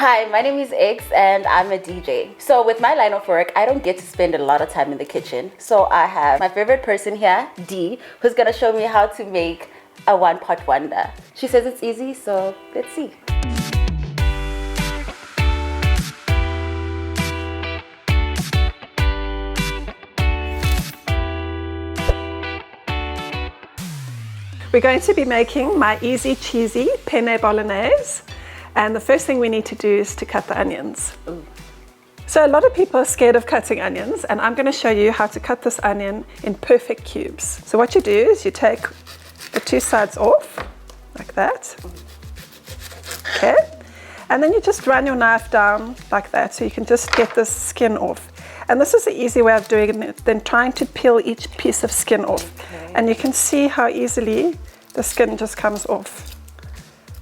Hi, my name is X and I'm a DJ. So with my line of work, I don't get to spend a lot of time in the kitchen. So I have my favorite person here, D, who's gonna show me how to make a one-pot wonder. She says it's easy, so let's see. We're going to be making my easy cheesy penne bolognese, and the first thing we need to do is to cut the onions. Ooh. So a lot of people are scared of cutting onions, and I'm going to show you how to cut this onion in perfect cubes. So what you do is you take the two sides off like that, okay, and then you just run your knife down like that so you can just get this skin off. And this is the easy way of doing it than trying to peel each piece of skin off. Okay. And you can see how easily the skin just comes off,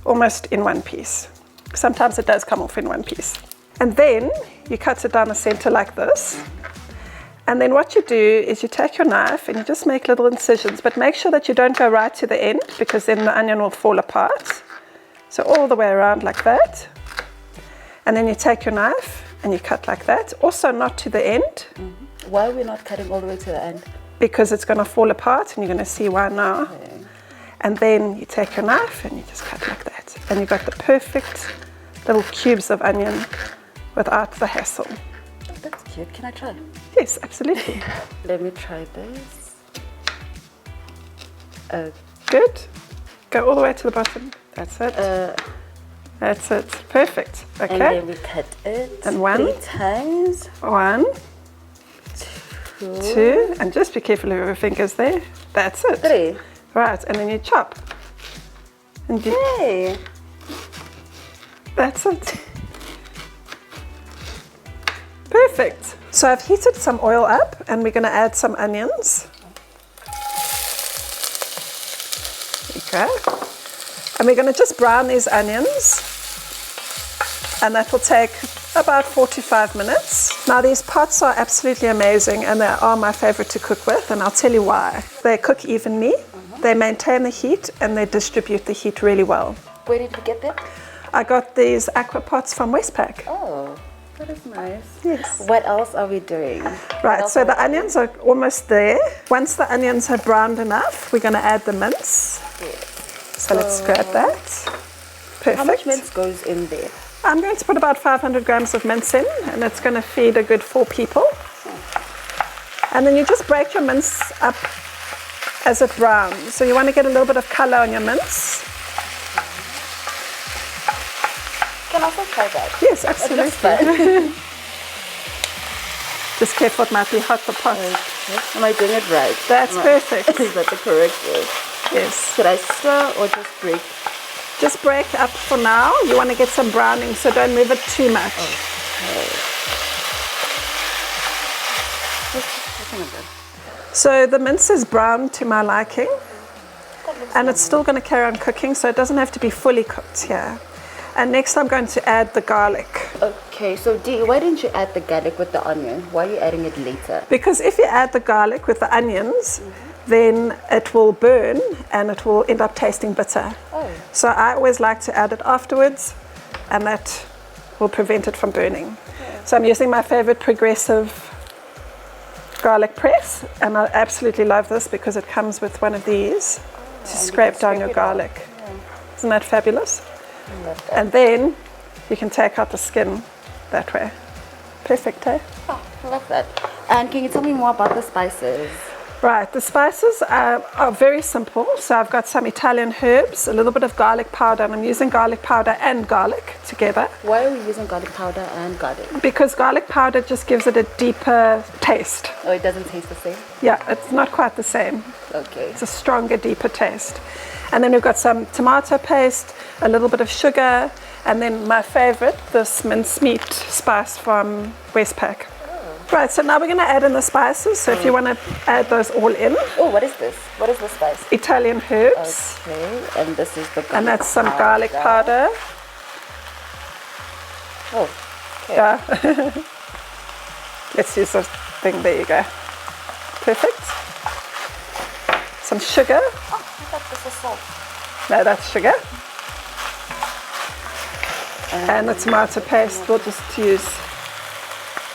almost in one piece. Sometimes it does come off in one piece. And then you cut it down the center like this. And then what you do is you take your knife and you just make little incisions, but make sure that you don't go right to the end because then the onion will fall apart. So all the way around like that. And then you take your knife and you cut like that, also not to the end. Mm-hmm. Why are we not cutting all the way to the end? Because it's going to fall apart, and you're going to see why now. Okay. And then you take your knife and you just cut like that. And you've got the perfect little cubes of onion without the hassle. Oh, that's cute. Can I try? Yes, absolutely. Let me try this. Good. Go all the way to the bottom. That's it. That's it. Perfect. Okay. And then we cut it. And 3 times. 1, 2, and just be careful of your fingers there. That's it. 3. Right, and then you chop. And you, Hey. that's it. Perfect. So I've heated some oil up, and we're going to add some onions. There you go. And we're going to just brown these onions, and that will take about 4 to 5 minutes. Now these pots are absolutely amazing, and they are my favorite to cook with, and I'll tell you why. They cook evenly, they maintain the heat, and they distribute the heat really well. Where did you get them? I got these Aqua pots from Westpac. Oh, that is nice. Yes. What else are we doing? Right, so the onions are almost there. Once the onions have browned enough, we're going to add the mince. Yes. So let's grab that. Perfect. How much mince goes in there? I'm going to put about 500 grams of mince in, and it's going to feed a good 4 people. And then you just break your mince up as it browns. So you want to get a little bit of color on your mince. Can I also try that? Yes, absolutely. Just careful, it might be hot, the pot. Okay. Am I doing it right? That's perfect. Is that the correct word? Yes. Should I stir or just break? Just break up for now. You want to get some browning, so don't move it too much. Okay. So the mince is brown to my liking, and it's still going to carry on cooking, so it doesn't have to be fully cooked here. And next I'm going to add the garlic. Okay, so Dee, why didn't you add the garlic with the onion? Why are you adding it later? Because if you add the garlic with the onions, then it will burn and it will end up tasting bitter. Oh. So I always like to add it afterwards, and that will prevent it from burning. Yeah. So I'm using my favorite Progressive garlic press, and I absolutely love this because it comes with one of these to scrape down your garlic. Yeah. Isn't that fabulous? I love that. And then you can take out the skin that way. Perfect, eh? Oh, I love that. And can you tell me more about the spices? Right, the spices are very simple. So I've got some Italian herbs, a little bit of garlic powder, and I'm using garlic powder and garlic together. Why are we using garlic powder and garlic? Because garlic powder just gives it a deeper taste. Oh, it doesn't taste the same? Yeah, it's not quite the same. Okay. It's a stronger, deeper taste. And then we've got some tomato paste, a little bit of sugar, and then my favorite, this mincemeat spice from Westpac. Right, so now we're going to add in the spices. So if you want to add those all in. Oh, what is this? What is the spice? Italian herbs. Okay, and this is the garlic And that's some garlic powder. Oh, okay. Yeah. Let's use this thing. There you go. Perfect. Some sugar. Oh, I thought this was salt. No, that's sugar. And the tomato paste, we'll just use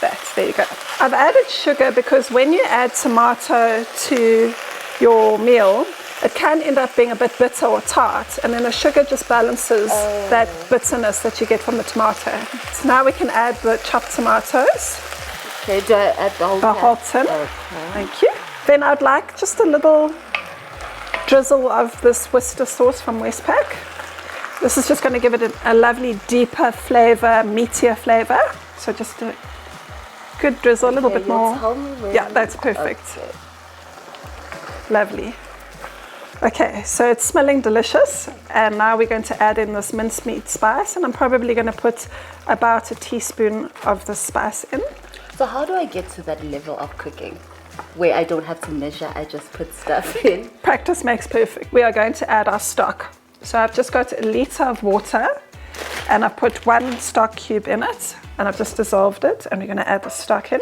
that. There you go. I've added sugar because when you add tomato to your meal, it can end up being a bit bitter or tart, and then the sugar just balances that bitterness that you get from the tomato. So now we can add the chopped tomatoes. Okay, do I add the whole tin? Okay. Thank you. Then I'd like just a little drizzle of this Worcester sauce from Westpac. This is just going to give it a lovely deeper flavor, meatier flavor. So just a good drizzle, a little bit more. Yeah, that's perfect. Okay. Lovely. Okay, so it's smelling delicious, and now we're going to add in this mincemeat spice, and I'm probably going to put about a teaspoon of the spice in. So how do I get to that level of cooking where I don't have to measure, I just put stuff in? Practice makes perfect. We are going to add our stock. So I've just got a litre of water, and I've put 1 stock cube in it, and I've just dissolved it, and we're going to add the stock in.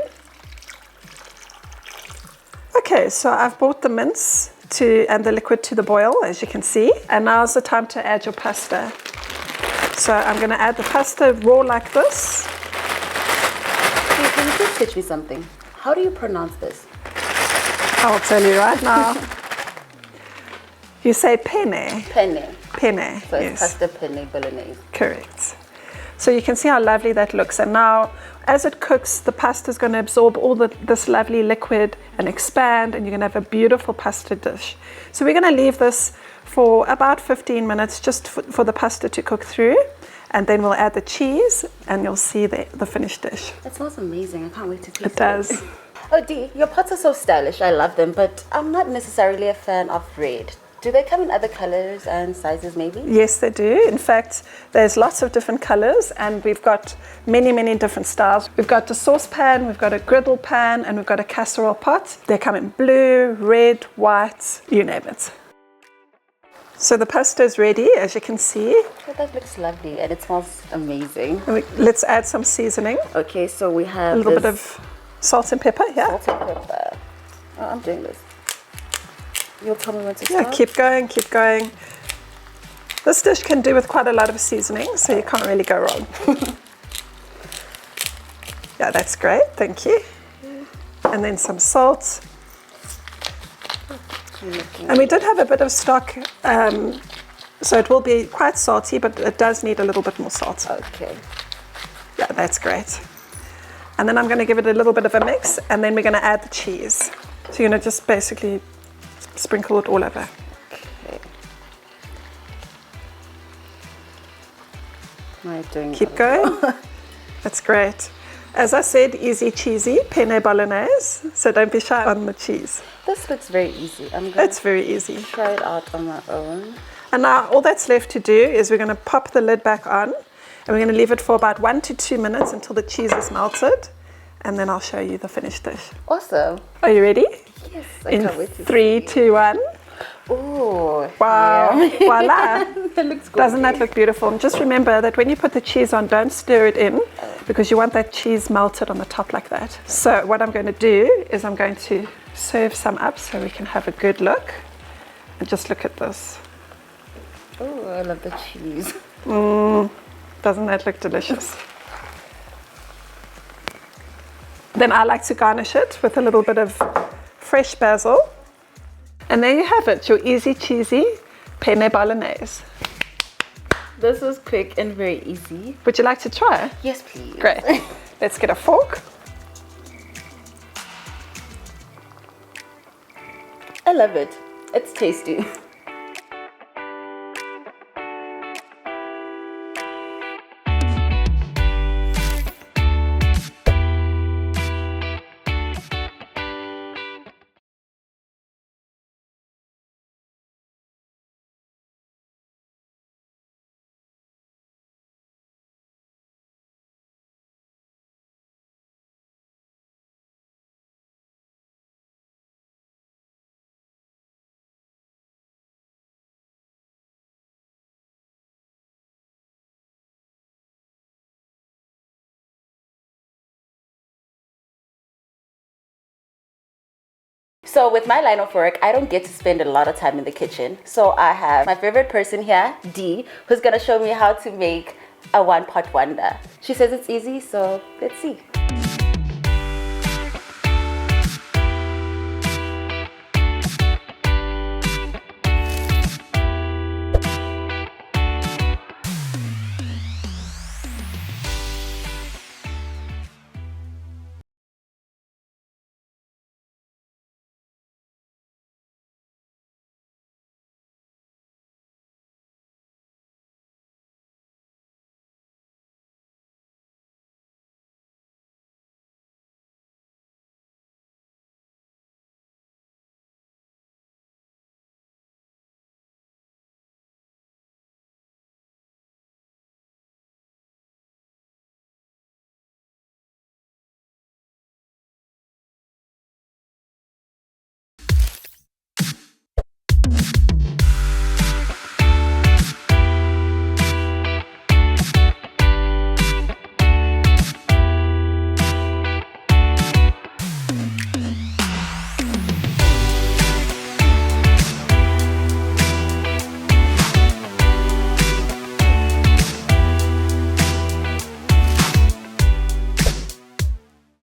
Okay, so I've brought the mince and the liquid to the boil, as you can see, and now's the time to add your pasta. So I'm going to add the pasta raw like this. Hey, can you just teach me something? How do you pronounce this? I'll tell you right now. You say penne. Penne. Penne, So it's yes. pasta penne bolognese. Correct. So you can see how lovely that looks, and now as it cooks, the pasta is going to absorb all this lovely liquid and expand, and you're going to have a beautiful pasta dish. So we're going to leave this for about 15 minutes just for the pasta to cook through, and then we'll add the cheese and you'll see the finished dish. It smells amazing. I can't wait to taste it. It does. Oh, Dee, your pots are so stylish. I love them, but I'm not necessarily a fan of red. Do they come in other colors and sizes maybe? Yes, they do. In fact, there's lots of different colors, and we've got many, many different styles. We've got a saucepan, we've got a griddle pan, and we've got a casserole pot. They come in blue, red, white, you name it. So the pasta is ready, as you can see. Oh, that looks lovely and it smells amazing. Let's add some seasoning. Okay, so we have a little bit of salt and pepper, yeah. Salt and pepper. Oh, I'm doing this. You'll tell me when to start? Yeah, keep going, keep going. This dish can do with quite a lot of seasoning, so you can't really go wrong. Yeah, that's great, thank you. And then some salt. And we did have a bit of stock, so it will be quite salty, but it does need a little bit more salt. Okay. Yeah, that's great. And then I'm going to give it a little bit of a mix, and then we're going to add the cheese. So you're going to just basically sprinkle it all over. Okay. Am I doing Keep going. That's great. As I said, easy cheesy penne bolognese, so don't be shy on the cheese. This looks very easy. I'm going It's very easy. to try it out on my own. And now all that's left to do is we're going to pop the lid back on, and we're going to leave it for about 1 to 2 minutes until the cheese is melted, and then I'll show you the finished dish. Awesome. Are you ready? Yes, I In can't wait to 3, 2, 1. Ooh. Wow, Yeah. voila. That looks good. Doesn't that look beautiful? And just remember that when you put the cheese on, don't stir it in, because you want that cheese melted on the top like that. So what I'm going to do is I'm going to serve some up so we can have a good look. And just look at this. Oh, I love the cheese. Doesn't that look delicious? Then I like to garnish it with a little bit of fresh basil. And there you have it, your easy cheesy penne bolognese. This was quick and very easy. Would you like to try? Yes, please. Great. Let's get a fork. I love it. It's tasty. So with my line of work, I don't get to spend a lot of time in the kitchen. So I have my favorite person here, Dee, who's gonna show me how to make a one pot wonder. She says it's easy, so let's see.